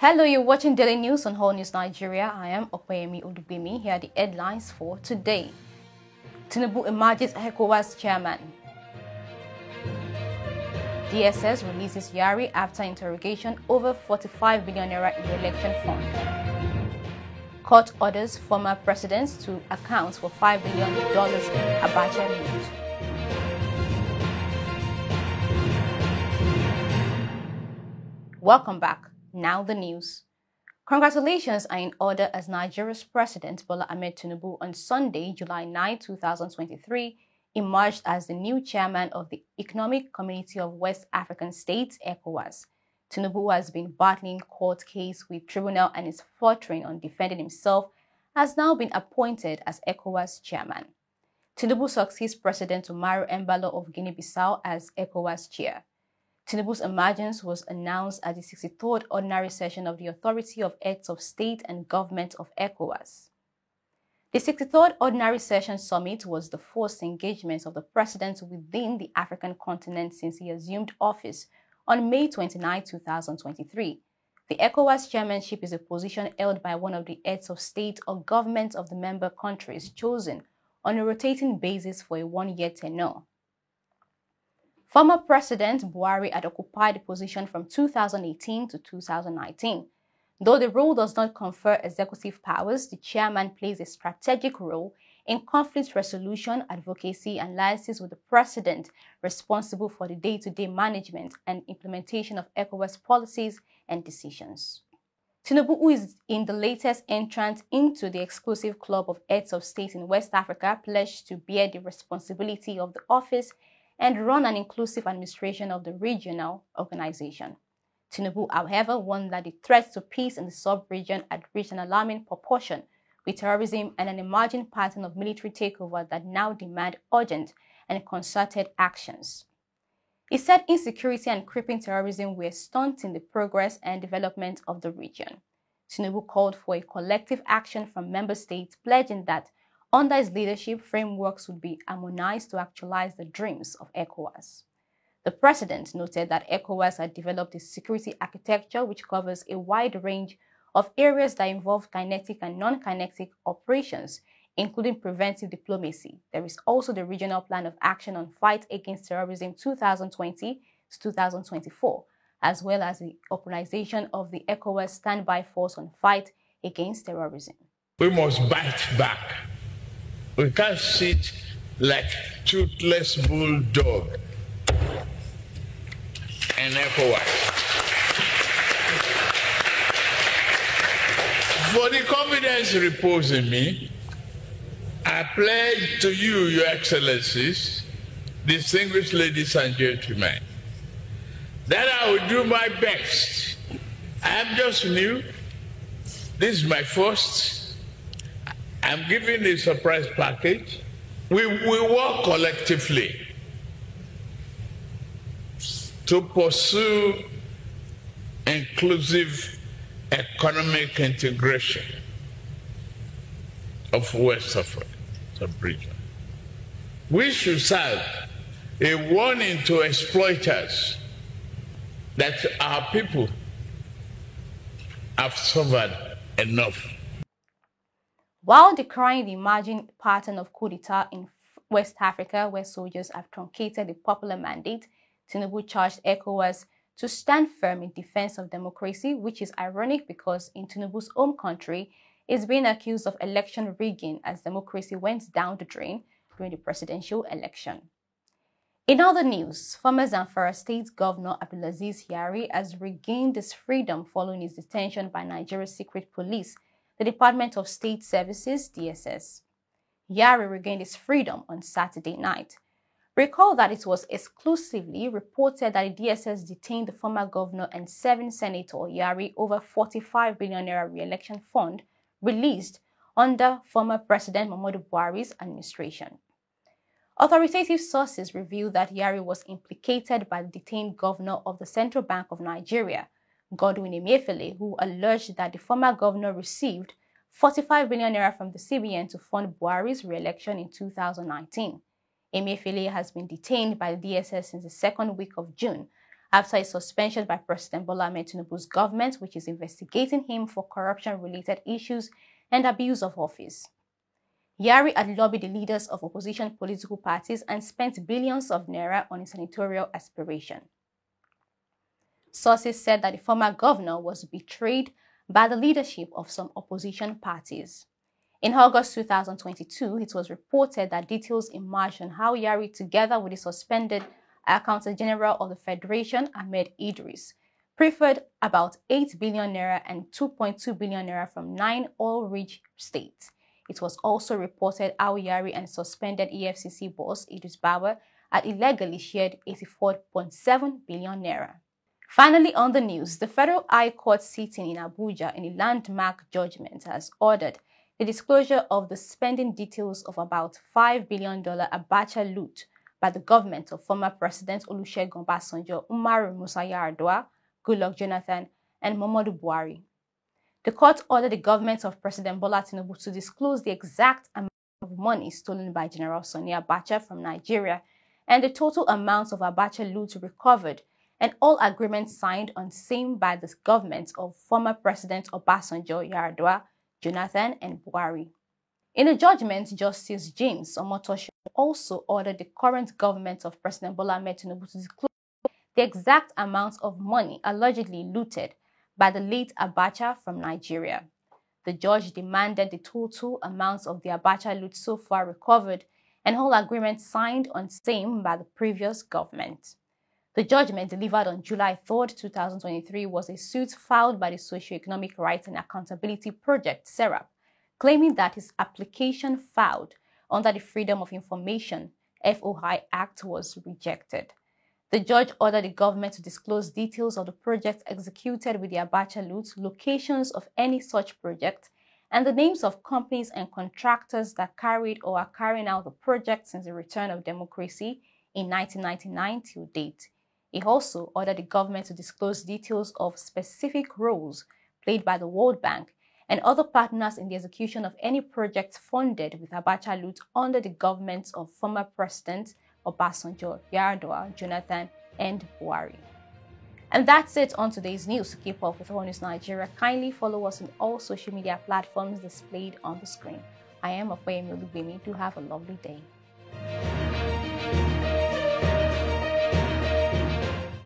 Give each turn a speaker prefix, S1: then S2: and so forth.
S1: Hello, you're watching Daily News on Whole News Nigeria. I am Opeyemi Odugbemi. Here are the headlines for today. Tinubu emerges Ecowas chairman. DSS releases YARI after interrogation over 45 billion naira in the election fund. Court orders former presidents to account for $5 billion ABACHA news. Welcome back. Now the news. Congratulations are in order as Nigeria's President Bola Ahmed Tinubu on Sunday, July 9, 2023, emerged as the new chairman of the Economic Community of West African States, ECOWAS. Tinubu has been battling court case with tribunal and is faltering on defending himself, has now been appointed as ECOWAS chairman. Tinubu succeeds President Umaru Embalo of Guinea-Bissau as ECOWAS chair. Tinubu's emergence was announced at the 63rd Ordinary Session of the Authority of Heads of State and Government of ECOWAS. The 63rd Ordinary Session Summit was the first engagement of the President within the African continent since he assumed office on May 29, 2023. The ECOWAS chairmanship is a position held by one of the heads of state or government of the member countries chosen on a rotating basis for a one-year tenure. Former President Buhari had occupied the position from 2018 to 2019. Though the role does not confer executive powers, the chairman plays a strategic role in conflict resolution, advocacy, and liaisons with the president, responsible for the day-to-day management and implementation of ECOWAS policies and decisions. Tinubu, who is in the latest entrant into the exclusive club of heads of state in West Africa, pledged to bear the responsibility of the office and run an inclusive administration of the regional organization. Tinubu, however, warned that the threats to peace in the sub-region had reached an alarming proportion, with terrorism and an emerging pattern of military takeover that now demand urgent and concerted actions. He said insecurity and creeping terrorism were stunting the progress and development of the region. Tinubu called for a collective action from member states, pledging that under his leadership, frameworks would be harmonized to actualize the dreams of ECOWAS. The president noted that ECOWAS had developed a security architecture which covers a wide range of areas that involve kinetic and non-kinetic operations, including preventive diplomacy. There is also the Regional Plan of Action on Fight Against Terrorism 2020 to 2024, as well as the organization of the ECOWAS Standby Force on Fight Against Terrorism.
S2: We must bite back. We can't sit like toothless bulldog and ECOWAS. For the confidence reposed in me, I pledge to you, Your Excellencies, distinguished ladies and gentlemen, that I will do my best. I am just new. This is my first. I'm giving a surprise package. We work collectively to pursue inclusive economic integration of West Africa sub-region. We should serve a warning to exploiters that our people have suffered enough.
S1: While decrying the emerging pattern of coup d'etat in West Africa, where soldiers have truncated the popular mandate, Tinubu charged ECOWAS to stand firm in defense of democracy, which is ironic because in Tinubu's home country, it's being accused of election rigging as democracy went down the drain during the presidential election. In other news, former Zamfara State Governor Abdulaziz YARI has regained his freedom following his detention by Nigeria's secret police, the Department of State Services, DSS. YARI regained his freedom on Saturday night. Recall that it was exclusively reported that the DSS detained the former governor and 7 Senator YARI over 45 billion naira re-election fund released under former President Muhammadu Buhari's administration. Authoritative sources revealed that YARI was implicated by the detained governor of the Central Bank of Nigeria, Godwin Emefiele, who alleged that the former governor received 45 billion naira from the CBN to fund Buhari's re-election in 2019. Emefiele has been detained by the DSS since the second week of June after his suspension by President Bola Ahmed Tinubu's government, which is investigating him for corruption-related issues and abuse of office. YARI had lobbied the leaders of opposition political parties and spent billions of naira on his senatorial aspiration. Sources said that the former governor was betrayed by the leadership of some opposition parties. In August 2022, it was reported that details emerged on how YARI, together with the suspended Accountant General of the Federation, Ahmed Idris, preferred about 8 billion naira and 2.2 billion naira from 9 oil-rich states. It was also reported how YARI and suspended EFCC boss Idris Bauer had illegally shared 84.7 billion naira. Finally, on the news, the Federal High Court sitting in Abuja in a landmark judgment has ordered the disclosure of the spending details of about $5 billion ABACHA loot by the government of former President Olusegun Obasanjo, Umaru Musa Yar'Adua, Goodluck Jonathan, and Muhammadu Buhari. The court ordered the government of President Bola Tinubu to disclose the exact amount of money stolen by General Sani Abacha from Nigeria and the total amount of Abacha loot recovered, and all agreements signed on same by the governments of former President Obasanjo, Yar'Adua, Jonathan, and Buhari. In a judgment, Justice James Omotosho also ordered the current government of President Bola Ahmed Tinubu to disclose the exact amount of money allegedly looted by the late Abacha from Nigeria. The judge demanded the total amounts of the Abacha loot so far recovered and all agreements signed on same by the previous government. The judgment, delivered on July 3, 2023, was a suit filed by the Socio-Economic Rights and Accountability Project, SERAP, claiming that his application filed under the Freedom of Information (FOI) Act was rejected. The judge ordered the government to disclose details of the projects executed with the Abacha loot, locations of any such project, and the names of companies and contractors that carried or are carrying out the project since the return of democracy in 1999 till date. He also ordered the government to disclose details of specific roles played by the World Bank and other partners in the execution of any projects funded with Abacha loot under the governments of former Presidents Obasanjo, Yar'Adua, Jonathan, and Buhari. And that's it on today's news. To keep up with All News Nigeria, kindly follow us on all social media platforms displayed on the screen. I am Ofoyemi Olubemi. Do have a lovely day.